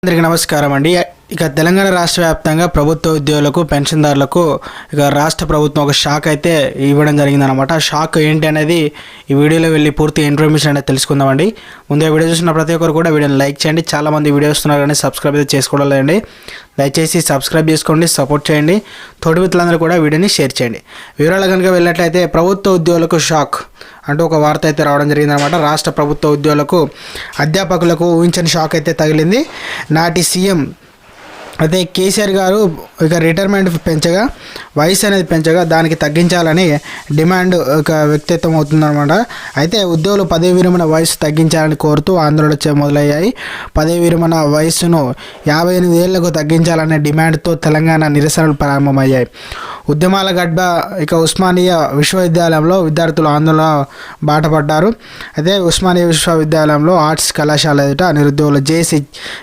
అందరికీ నమస్కారం అండి. ఇక తెలంగాణ రాష్ట్ర వ్యాప్తంగా ప్రభుత్వ ఉద్యోగులకు పెన్షన్దారులకు ఇక రాష్ట్ర ప్రభుత్వం ఒక షాక్ అయితే ఇవ్వడం జరిగిందనమాట. ఆ షాక్ ఏంటి అనేది ఈ వీడియోలో వెళ్ళి పూర్తి ఇన్ఫర్మేషన్ అనేది తెలుసుకుందామండి. ముందే వీడియో చూసిన ప్రతి ఒక్కరు కూడా వీడియోని లైక్ చేయండి. చాలామంది వీడియో వస్తున్నారు కానీ సబ్స్క్రైబ్ అయితే చేసుకోవడం. దయచేసి సబ్స్క్రైబ్ చేసుకోండి, సపోర్ట్ చేయండి. తోటి మిత్రులందరూ కూడా వీడియోని షేర్ చేయండి. వివరాలు కనుక వెళ్ళినట్లయితే ప్రభుత్వ ఉద్యోగులకు షాక్ అంటూ ఒక వార్త అయితే రావడం జరిగిందనమాట. రాష్ట్ర ప్రభుత్వ ఉద్యోగులకు అధ్యాపకులకు ఊహించని షాక్ అయితే తగిలింది. నాటి సీఎం అయితే కేసీఆర్ గారు ఇక రిటైర్మెంట్ పెంచగా వయసు అనేది పెంచగా దానికి తగ్గించాలని డిమాండ్ ఒక వ్యక్తిత్వం అవుతుందన్నమాట. అయితే ఉద్యోగులు పదవి విరమణ వయసు తగ్గించాలని కోరుతూ ఆందోళనలు మొదలయ్యాయి. పదవి విరమణ వయస్సును 58 ఏళ్లకు తగ్గించాలనే డిమాండ్తో తెలంగాణ నిరసనలు ప్రారంభమయ్యాయి. ఉద్యమాల గడ్డ ఇక ఉస్మానియా విశ్వవిద్యాలయంలో విద్యార్థులు ఆందోళన బాటపడ్డారు. అయితే ఉస్మానియా విశ్వవిద్యాలయంలో ఆర్ట్స్ కళాశాల ఎదుట నిరుద్యోగులు జేసీ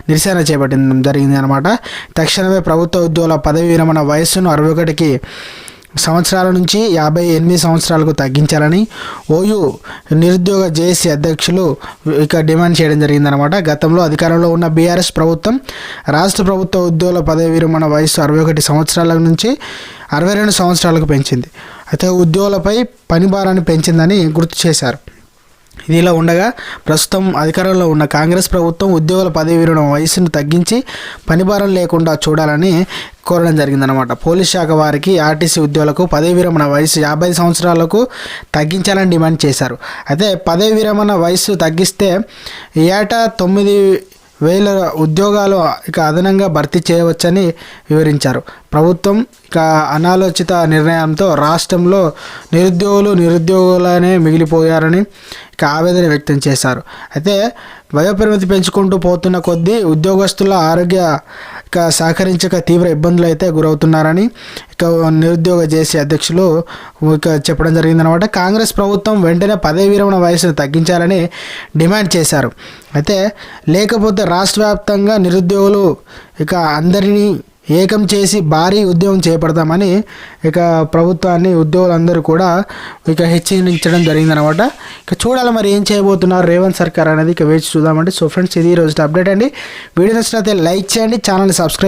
నిరసన చేపట్టడం జరిగింది అనమాట. తక్షణమే ప్రభుత్వ ఉద్యోగుల పదవి విరమణ వయస్సును 61 సంవత్సరాల నుంచి 58 సంవత్సరాలకు తగ్గించాలని ఓయూ నిరుద్యోగ జేఏసీ అధ్యక్షులు ఇక డిమాండ్ చేయడం జరిగిందనమాట. గతంలో అధికారంలో ఉన్న బీఆర్ఎస్ ప్రభుత్వం రాష్ట్ర ప్రభుత్వ ఉద్యోగుల పదవి విరమణ వయస్సు 61 సంవత్సరాల నుంచి 62 సంవత్సరాలకు పెంచింది. అయితే ఉద్యోగులపై పని భారాన్ని పెంచిందని గుర్తు చేశారు. ఇదిలా ఉండగా ప్రస్తుతం అధికారంలో ఉన్న కాంగ్రెస్ ప్రభుత్వం ఉద్యోగుల పదవి విరమణ వయసును తగ్గించి పనిభారం లేకుండా చూడాలని కోరడం జరిగిందనమాట. పోలీస్ శాఖ వారికి ఆర్టీసీ ఉద్యోగులకు పదవి విరమణ వయసు 50 సంవత్సరాలకు తగ్గించాలని డిమాండ్ చేశారు. అయితే పదవి విరమణ వయసు తగ్గిస్తే ఏటా 9,000 ఉద్యోగాలు ఇక అదనంగా భర్తీ చేయవచ్చని వివరించారు. ప్రభుత్వం ఇక అనాలోచిత నిర్ణయంతో రాష్ట్రంలో నిరుద్యోగులనే మిగిలిపోయారని ఇక ఆవేదన వ్యక్తం చేశారు. అయితే వయోపరిమితి పెంచుకుంటూ పోతున్న కొద్దీ ఉద్యోగస్తుల ఆరోగ్య ఇక సహకరించక తీవ్ర ఇబ్బందులు అయితే గురవుతున్నారని ఇక నిరుద్యోగ జేఏసీ అధ్యక్షులు ఇక చెప్పడం జరిగిందనమాట. కాంగ్రెస్ ప్రభుత్వం వెంటనే పదవి విరమణ వయసును తగ్గించాలని డిమాండ్ చేశారు. అయితే లేకపోతే రాష్ట్ర వ్యాప్తంగా నిరుద్యోగులు ఇక అందరినీ ఏకం చేసి భారీ ఉద్యమం చేపడతామని ఇక ప్రభుత్వాన్ని ఉద్యోగులందరూ కూడా ఇక హెచ్చరించడం జరిగిందనమాట. ఇక చూడాలి మరి ఏం చేయబోతున్నారు రేవంత్ సర్కార్ అనేది ఇక వేచి చూద్దామండి. సో ఫ్రెండ్స్, ఇది ఈరోజు అప్డేట్ అండి. వీడియో నచ్చినట్లయితే లైక్ చేయండి, ఛానల్ని సబ్స్క్రైబ్